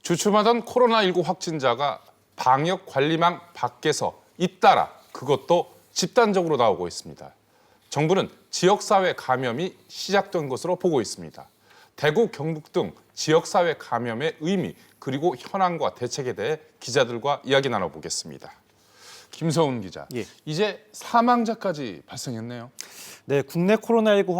주춤하던 코로나19 확진자가 방역 관리망 밖에서 잇따라 그것도 집단적으로 나오고 있습니다. 정부는 지역사회 감염이 시작된 것으로 보고 있습니다. 대구, 경북 등 지역사회 감염의 의미 그리고 현황과 대책에 대해 기자들과 이야기 나눠보겠습니다. 김서훈 기자, 이제 사망자까지 발생했네요. 네, 국내 코로나19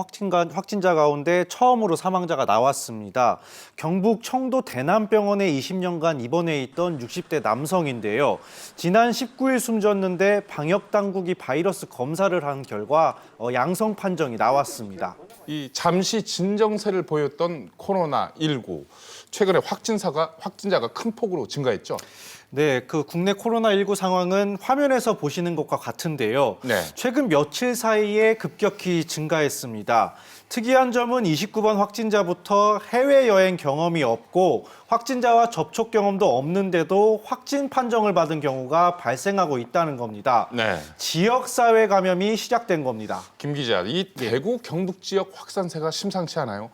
확진자 가운데 처음으로 사망자가 나왔습니다. 경북 청도 대남병원에 20년간 입원해 있던 60대 남성인데요. 지난 19일 숨졌는데 방역당국이 바이러스 검사를 한 결과 양성 판정이 나왔습니다. 이 잠시 진정세를 보였던 코로나19, 최근에 확진자가 큰 폭으로 증가했죠. 네, 그 국내 코로나19 상황은 화면에서 보시는 것과 같은데요. 네. 최근 며칠 사이에 급격히 증가했습니다. 특이한 점은 29번 확진자부터 해외여행 경험이 없고 확진자와 접촉 경험도 없는데도 확진 판정을 받은 경우가 발생하고 있다는 겁니다. 네. 지역사회 감염이 시작된 겁니다. 김 기자, 이 대구, 경북 지역 확산세가 심상치 않아요.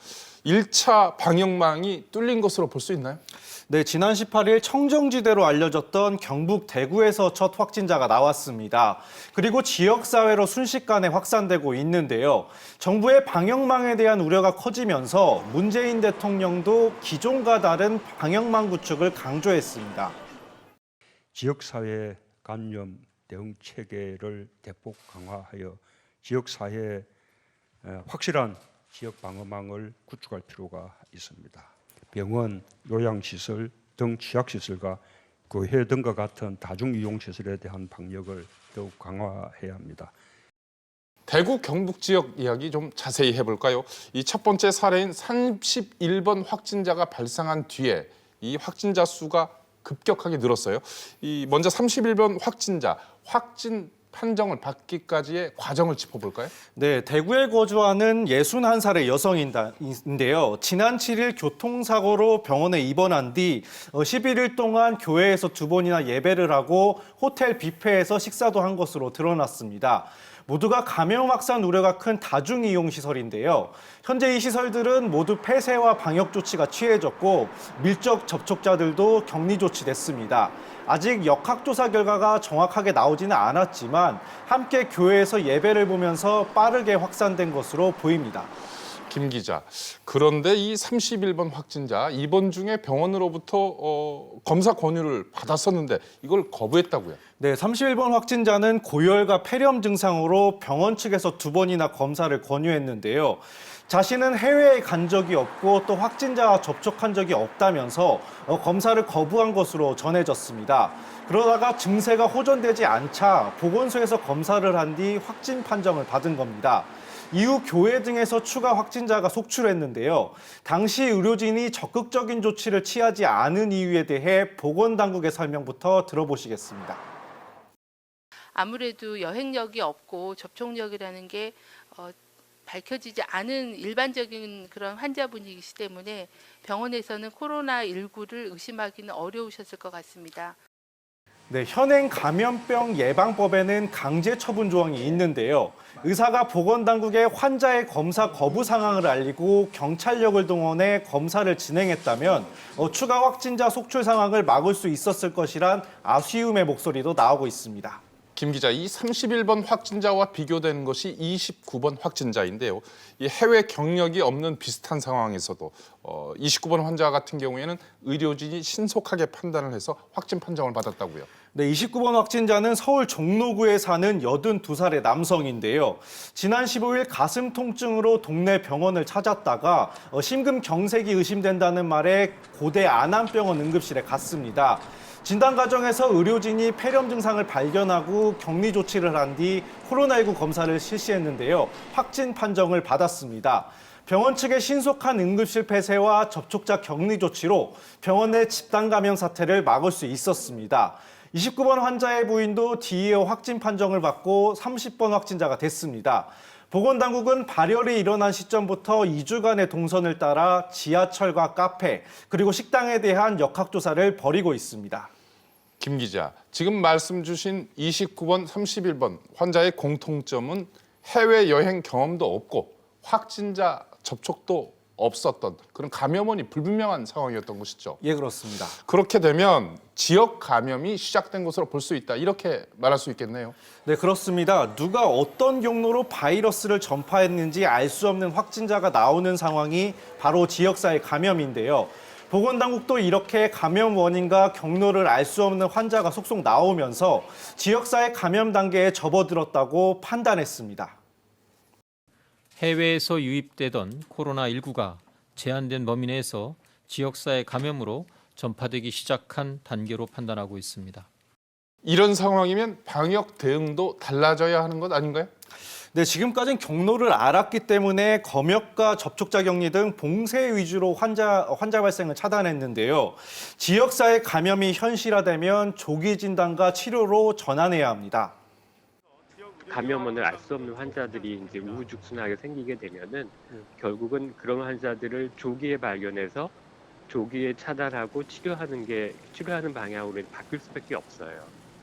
1차 방역망이 뚫린 것으로 볼 수 있나요? 네, 지난 18일 청정지대로 알려졌던 경북 대구에서 첫 확진자가 나왔습니다. 그리고 지역사회로 순식간에 확산되고 있는데요. 정부의 방역망에 대한 우려가 커지면서 문재인 대통령도 기존과 다른 방역망 구축을 강조했습니다. 지역사회 감염 대응 체계를 대폭 강화하여 지역사회에 확실한 지역 방어망을 구축할 필요가 있습니다. 병원, 요양시설 등 취약시설과 교회 등과 같은 다중이용시설에 대한 방역을 더욱 강화해야 합니다. 대구, 경북 지역 이야기 좀 자세히 해볼까요? 이 첫 번째 사례인 31번 확진자가 발생한 뒤에 이 확진자 수가 급격하게 늘었어요. 먼저 31번 확진자, 확진 판정을 받기까지의 과정을 짚어볼까요? 네, 대구에 거주하는 61살의 여성인데요. 지난 7일 교통사고로 병원에 입원한 뒤 11일 동안 교회에서 2번이나 예배를 하고 호텔 뷔페에서 식사도 한 것으로 드러났습니다. 모두가 감염 확산 우려가 큰 다중이용시설인데요. 현재 이 시설들은 모두 폐쇄와 방역 조치가 취해졌고 밀접 접촉자들도 격리 조치됐습니다. 아직 역학조사 결과가 정확하게 나오지는 않았지만 함께 교회에서 예배를 보면서 빠르게 확산된 것으로 보입니다. 김 기자, 그런데 이 31번 확진자 입원 중에 병원으로부터 검사 권유를 받았었는데 이걸 거부했다고요? 네, 31번 확진자는 고열과 폐렴 증상으로 병원 측에서 2번이나 검사를 권유했는데요. 자신은 해외에 간 적이 없고 또 확진자와 접촉한 적이 없다면서 검사를 거부한 것으로 전해졌습니다. 그러다가 증세가 호전되지 않자 보건소에서 검사를 한 뒤 확진 판정을 받은 겁니다. 이후 교회 등에서 추가 확진자가 속출했는데요. 당시 의료진이 적극적인 조치를 취하지 않은 이유에 대해 보건당국의 설명부터 들어보시겠습니다. 아무래도 여행력이 없고 접촉력이라는 게 밝혀지지 않은 일반적인 그런 환자분이기 때문에 병원에서는 코로나19를 의심하기는 어려우셨을 것 같습니다. 네, 현행 감염병 예방법에는 강제 처분 조항이 있는데요. 의사가 보건당국에 환자의 검사 거부 상황을 알리고 경찰력을 동원해 검사를 진행했다면 추가 확진자 속출 상황을 막을 수 있었을 것이란 아쉬움의 목소리도 나오고 있습니다. 김 기자, 이 31번 확진자와 비교되는 것이 29번 확진자인데요. 이 해외 경력이 없는 비슷한 상황에서도 29번 환자 같은 경우에는 의료진이 신속하게 판단을 해서 확진 판정을 받았다고요. 네, 29번 확진자는 서울 종로구에 사는 82살의 남성인데요. 지난 15일 가슴 통증으로 동네 병원을 찾았다가 심근경색이 의심된다는 말에 고대 안암병원 응급실에 갔습니다. 진단 과정에서 의료진이 폐렴 증상을 발견하고 격리 조치를 한 뒤 코로나19 검사를 실시했는데요. 확진 판정을 받았습니다. 병원 측의 신속한 응급실 폐쇄와 접촉자 격리 조치로 병원 내 집단 감염 사태를 막을 수 있었습니다. 29번 환자의 부인도 뒤이어 확진 판정을 받고 30번 확진자가 됐습니다. 보건당국은 발열이 일어난 시점부터 2주간의 동선을 따라 지하철과 카페, 그리고 식당에 대한 역학조사를 벌이고 있습니다. 김 기자, 지금 말씀 주신 29번, 31번 환자의 공통점은 해외여행 경험도 없고 확진자 접촉도 없었던 그런 감염원이 불분명한 상황이었던 것이죠. 예, 그렇습니다. 그렇게 되면 지역 감염이 시작된 것으로 볼 수 있다. 이렇게 말할 수 있겠네요. 네, 그렇습니다. 누가 어떤 경로로 바이러스를 전파했는지 알 수 없는 확진자가 나오는 상황이 바로 지역사회 감염인데요. 보건당국도 이렇게 감염 원인과 경로를 알 수 없는 환자가 속속 나오면서 지역사회 감염 단계에 접어들었다고 판단했습니다. 해외에서 유입되던 코로나19가 제한된 범위 내에서 지역사회 감염으로 전파되기 시작한 단계로 판단하고 있습니다. 이런 상황이면 방역 대응도 달라져야 하는 것 아닌가요? 네, 지금까지는 경로를 알았기 때문에 검역과 접촉자 격리 등 봉쇄 위주로 환자 발생을 차단했는데요. 지역사회 감염이 현실화되면 조기 진단과 치료로 전환해야 합니다. 감염원을 알 수 없는 환자들이 이제 우후죽순하게 생기게 되면은 결국은 그런 환자들을 조기에 발견해서 조기에 차단하고 치료하는 방향으로 바뀔 수밖에 없어요.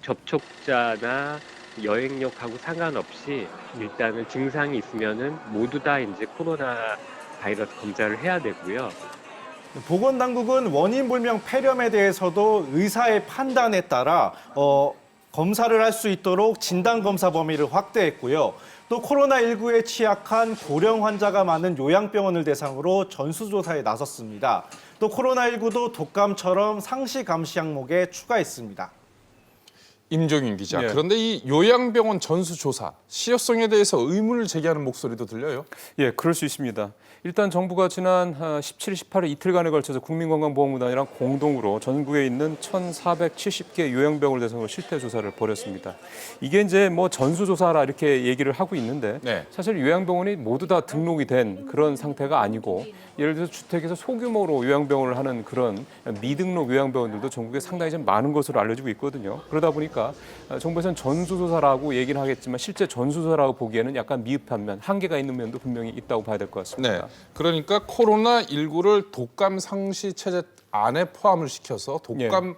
접촉자나 여행력하고 상관없이 일단은 증상이 있으면은 모두 다 이제 코로나 바이러스 검사를 해야 되고요. 보건당국은 원인 불명 폐렴에 대해서도 의사의 판단에 따라 검사를 할 수 있도록 진단검사 범위를 확대했고요. 또 코로나19에 취약한 고령 환자가 많은 요양병원을 대상으로 전수조사에 나섰습니다. 또 코로나19도 독감처럼 상시 감시 항목에 추가했습니다. 임종윤 기자. 예. 그런데 이 요양병원 전수조사 실효성에 대해서 의문을 제기하는 목소리도 들려요. 예, 그럴 수 있습니다. 일단 정부가 지난 17, 18일 이틀간에 걸쳐서 국민건강보험공단이랑 공동으로 전국에 있는 1,470개 요양병원을 대상으로 실태 조사를 벌였습니다. 이게 이제 뭐 전수조사라 이렇게 얘기를 하고 있는데 네. 사실 요양병원이 모두 다 등록이 된 그런 상태가 아니고 예를 들어서 주택에서 소규모로 요양병원을 하는 그런 미등록 요양병원들도 전국에 상당히 좀 많은 것으로 알려지고 있거든요. 그러다 보니까 정부에서는 전수조사라고 얘기는 하겠지만 실제 전수조사라고 보기에는 약간 미흡한 면, 한계가 있는 면도 분명히 있다고 봐야 될 것 같습니다. 네. 그러니까 코로나19를 독감 상시 체제 안에 포함을 시켜서 독감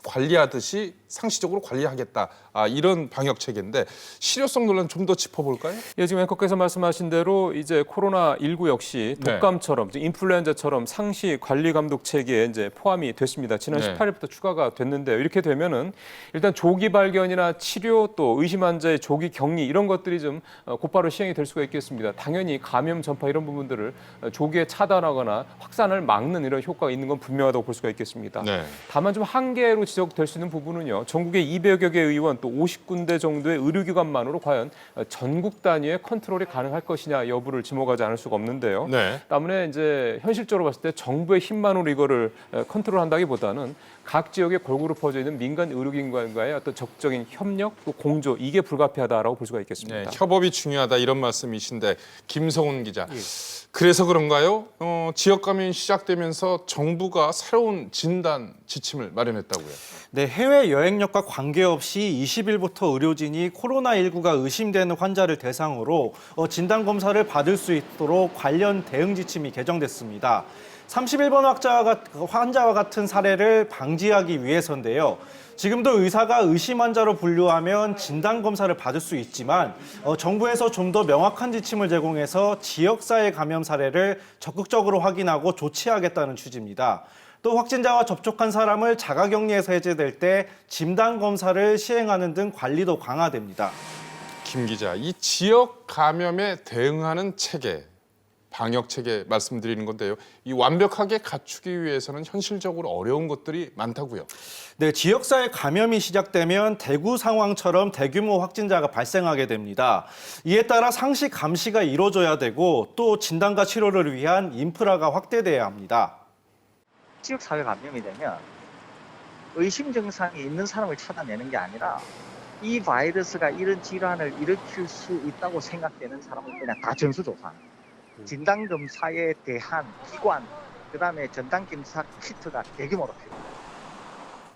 관리하듯이 상시적으로 관리하겠다. 이런 방역 체계인데 실효성 논란 좀 더 짚어볼까요? 예, 지금 앵커께서 말씀하신 대로 이제 코로나19 역시 독감처럼 인플루엔자처럼 상시 관리 감독 체계에 이제 포함이 됐습니다. 지난 네. 18일부터 추가가 됐는데요. 이렇게 되면은 일단 조기 발견이나 치료 또 의심 환자의 조기 격리 이런 것들이 좀 곧바로 시행이 될 수가 있겠습니다. 당연히 감염 전파 이런 부분들을 조기에 차단하거나 확산을 막는 이런 효과가 있는 건 분명하다고 볼 수가 있겠습니다. 네. 다만 좀 한계로 지적될 수 있는 부분은요. 전국의 200여 개 의원 또 50군데 정도의 의료기관만으로 과연 전국 단위의 컨트롤이 가능할 것이냐 여부를 지목하지 않을 수가 없는데요. 네. 때문에 이제 현실적으로 봤을 때 정부의 힘만으로 이거를 컨트롤한다기보다는 각 지역에 골고루 퍼져 있는 민간 의료기관과의 어떤 적극적인 협력 또 공조 이게 불가피하다라고 볼 수가 있겠습니다. 네, 협업이 중요하다 이런 말씀이신데 김성훈 기자. 그래서 그런가요? 지역 감염이 시작되면서 정부가 새로운 진단 지침을 마련했다고요. 네, 해외 여행력과 관계없이 20일부터 의료진이 코로나19가 의심되는 환자를 대상으로 진단검사를 받을 수 있도록 관련 대응 지침이 개정됐습니다. 31번 환자와 같은 사례를 방지하기 위해서인데요. 지금도 의사가 의심 환자로 분류하면 진단검사를 받을 수 있지만 정부에서 좀 더 명확한 지침을 제공해서 지역사회 감염 사례를 적극적으로 확인하고 조치하겠다는 취지입니다. 또 확진자와 접촉한 사람을 자가격리에서 해제될 때 진단검사를 시행하는 등 관리도 강화됩니다. 김 기자, 이 지역 감염에 대응하는 체계, 방역 체계 말씀드리는 건데요. 이 완벽하게 갖추기 위해서는 현실적으로 어려운 것들이 많다고요. 네, 지역사회 감염이 시작되면 대구 상황처럼 대규모 확진자가 발생하게 됩니다. 이에 따라 상시 감시가 이루어져야 되고 또 진단과 치료를 위한 인프라가 확대돼야 합니다. 지역사회 감염이 되면 의심 증상이 있는 사람을 찾아내는 게 아니라 이 바이러스가 이런 질환을 일으킬 수 있다고 생각되는 사람을 그냥 다 전수조사하는 거예요. 진단검사에 대한 기관, 그다음에 전담검사 키트가 대규모로 필요합니다.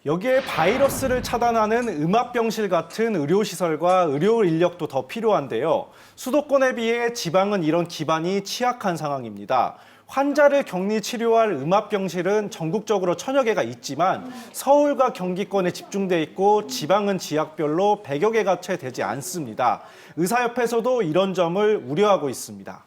여기에 바이러스를 차단하는 음압병실 같은 의료시설과 의료 인력도 더 필요한데요. 수도권에 비해 지방은 이런 기반이 취약한 상황입니다. 환자를 격리 치료할 음압병실은 전국적으로 1000여 개가 있지만 서울과 경기권에 집중돼 있고 지방은 지역별로 100여 개가 채 되지 않습니다. 의사협회에서도 이런 점을 우려하고 있습니다.